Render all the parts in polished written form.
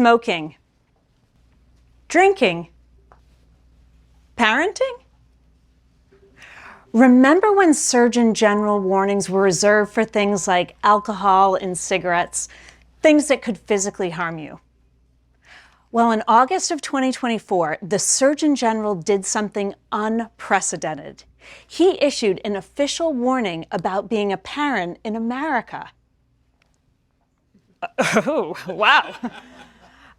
smoking, drinking, parenting? Remember when Surgeon General warnings were reserved for things like alcohol and cigarettes, things that could physically harm you? Well, in August of 2024, the Surgeon General did something unprecedented. He issued an official warning about being a parent in America. Oh, wow.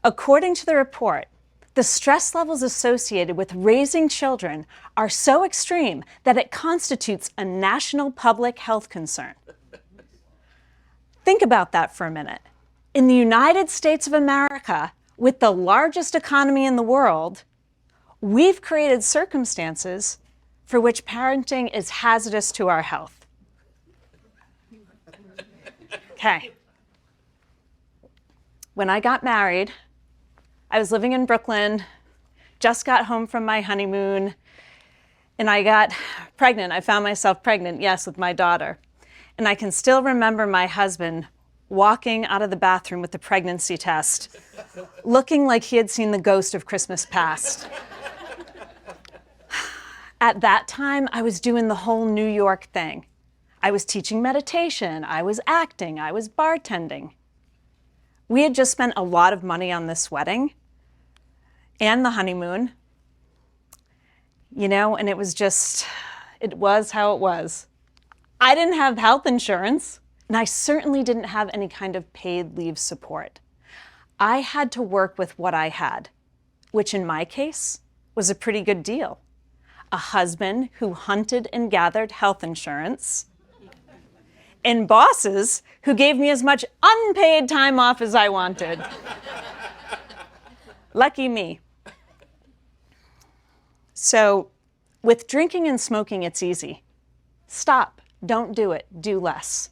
According to the report, the stress levels associated with raising children are so extreme that it constitutes a national public health concern. Think about that for a minute. In the United States of America, with the largest economy in the world, we've created circumstances for which parenting is hazardous to our health. Okay. When I got married, I was living in Brooklyn, just got home from my honeymoon, and I got pregnant. I found myself pregnant, yes, with my daughter. And I can still remember my husband walking out of the bathroom with the pregnancy test, looking like he had seen the ghost of Christmas past. At that time, I was doing the whole New York thing. I was teaching meditation, I was acting, I was bartending. We had just spent a lot of money on this wedding and the honeymoon, you know, and it was how it was. I didn't have health insurance, and I certainly didn't have any kind of paid leave support. I had to work with what I had, which in my case was a pretty good deal. A husband who hunted and gathered health insurance, and bosses who gave me as much unpaid time off as I wanted. Lucky me. So with drinking and smoking, it's easy. Stop, don't do it, do less.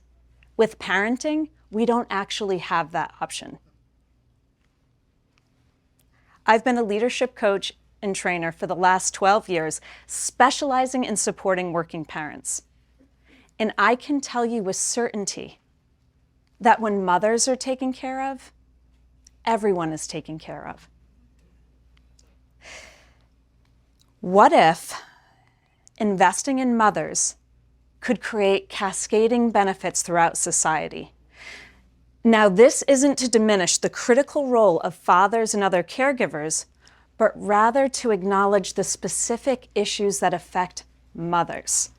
With parenting, we don't actually have that option. I've been a leadership coach and trainer for the last 12 years, specializing in supporting working parents. And I can tell you with certainty that when mothers are taken care of, everyone is taken care of. What if investing in mothers could create cascading benefits throughout society? Now, this isn't to diminish the critical role of fathers and other caregivers, but rather to acknowledge the specific issues that affect mothers.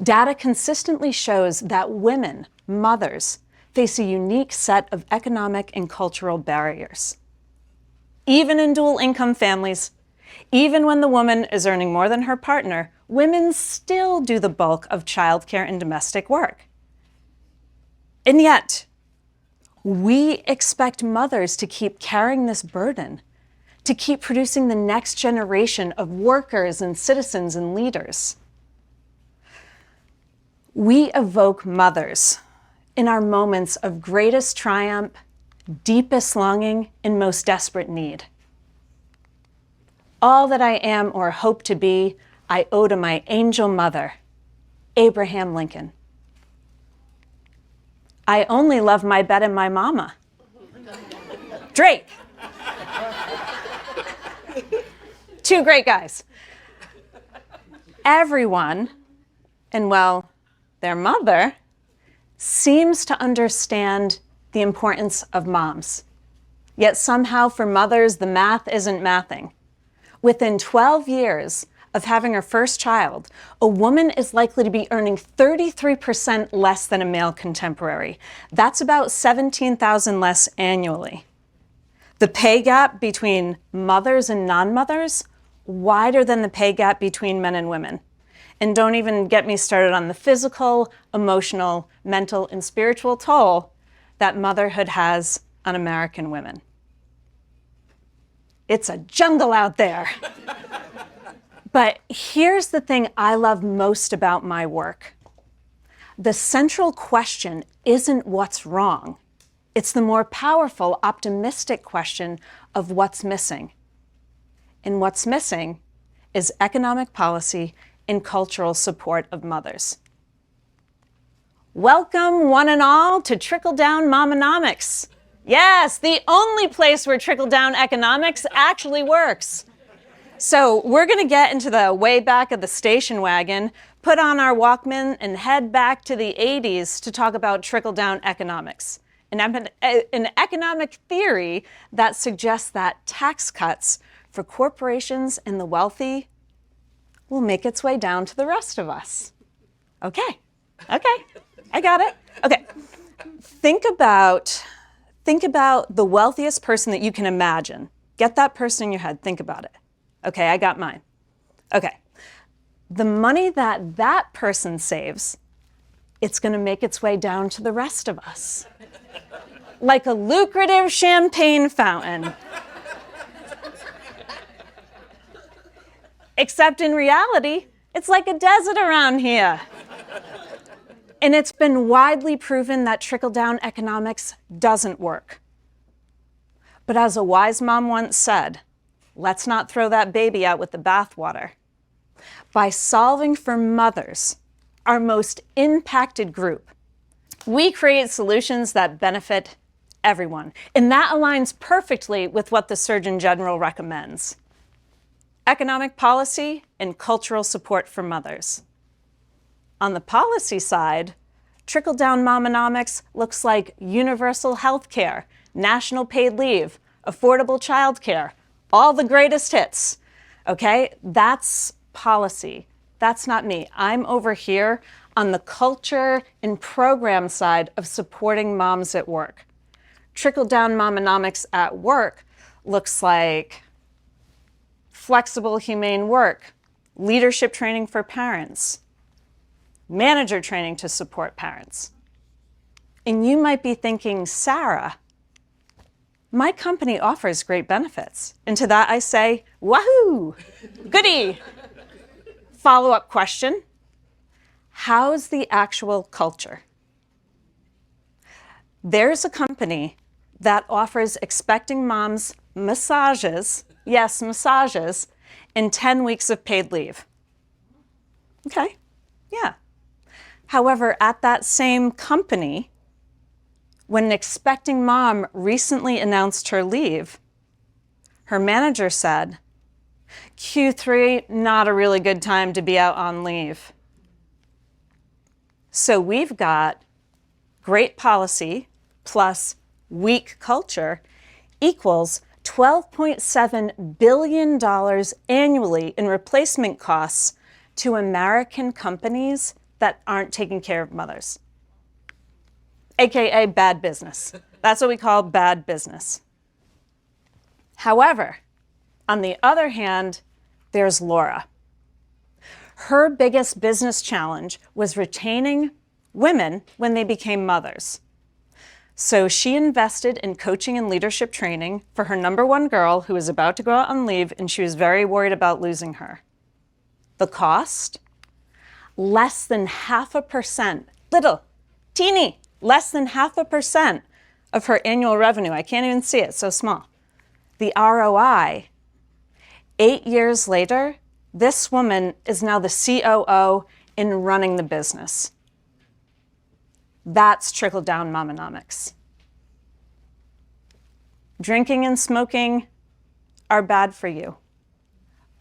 Data consistently shows that women, mothers, face a unique set of economic and cultural barriers. Even in dual income families, even when the woman is earning more than her partner, women still do the bulk of childcare and domestic work. And yet, we expect mothers to keep carrying this burden, to keep producing the next generation of workers and citizens and leaders. We evoke mothers in our moments of greatest triumph, deepest longing, and most desperate need. All that I am or hope to be, I owe to my angel mother, Abraham Lincoln. I only love my bed and my mama, Drake. Two great guys. Everyone, and well, their mother, seems to understand the importance of moms. Yet somehow for mothers, the math isn't mathing. Within 12 years of having her first child, a woman is likely to be earning 33% less than a male contemporary. That's about $17,000 less annually. The pay gap between mothers and non-mothers, wider than the pay gap between men and women. And don't even get me started on the physical, emotional, mental, and spiritual toll that motherhood has on American women. It's a jungle out there. But here's the thing I love most about my work. The central question isn't what's wrong. It's the more powerful, optimistic question of what's missing. And what's missing is economic policy and cultural support of mothers. Welcome, one and all, to Trickle Down Momonomics. Yes, the only place where trickle-down economics actually works. So we're going to get into the way back of the station wagon, put on our Walkman, and head back to the 80s to talk about trickle-down economics, an economic theory that suggests that tax cuts for corporations and the wealthy will make its way down to the rest of us. Okay, I got it. Okay, think about the wealthiest person that you can imagine. Get that person in your head, think about it. Okay, I got mine. Okay, the money that that person saves, it's gonna make its way down to the rest of us. Like a lucrative champagne fountain. Except in reality, it's like a desert around here. And it's been widely proven that trickle-down economics doesn't work. But as a wise mom once said, let's not throw that baby out with the bathwater. By solving for mothers, our most impacted group, we create solutions that benefit everyone. And that aligns perfectly with what the Surgeon General recommends: economic policy and cultural support for mothers. On the policy side, trickle-down Momonomics looks like universal health care, national paid leave, affordable childcare, all the greatest hits, okay? That's policy. That's not me. I'm over here on the culture and program side of supporting moms at work. Trickle-down Momonomics at work looks like flexible, humane work, leadership training for parents, manager training to support parents. And you might be thinking, Sarah, my company offers great benefits. And to that I say, wahoo, goody. Follow-up question, how's the actual culture? There's a company that offers expecting moms massages, yes, massages, and 10 weeks of paid leave. Okay, yeah. However, at that same company, when an expecting mom recently announced her leave, her manager said, Q3, not a really good time to be out on leave. So we've got great policy plus weak culture equals $12.7 billion annually in replacement costs to American companies that aren't taking care of mothers, AKA bad business. That's what we call bad business. However, on the other hand, there's Laura. Her biggest business challenge was retaining women when they became mothers. So she invested in coaching and leadership training for her number one girl who was about to go out on leave, and she was very worried about losing her. The cost? Less than 0.5%, little, teeny, less than 0.5% of her annual revenue. I can't even see it, so small. The ROI, 8 years later, this woman is now the COO and running the business. That's trickle-down Momonomics. Drinking and smoking are bad for you,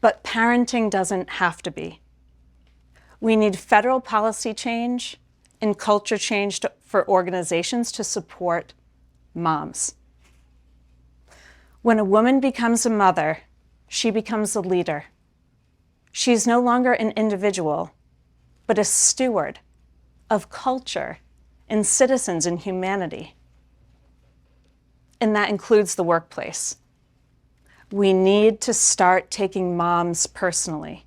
but parenting doesn't have to be. We need federal policy change and culture change for organizations to support moms. When a woman becomes a mother, she becomes a leader. She's no longer an individual, but a steward of culture and citizens and humanity. And that includes the workplace. We need to start taking moms personally.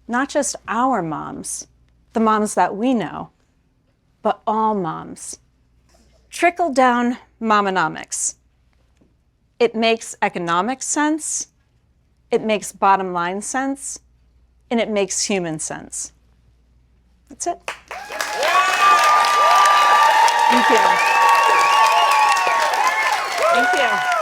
Not just our moms, the moms that we know, but all moms. Trickle-down Momonomics. It makes economic sense, it makes bottom line sense, and it makes human sense. That's it. Thank you. Thank you.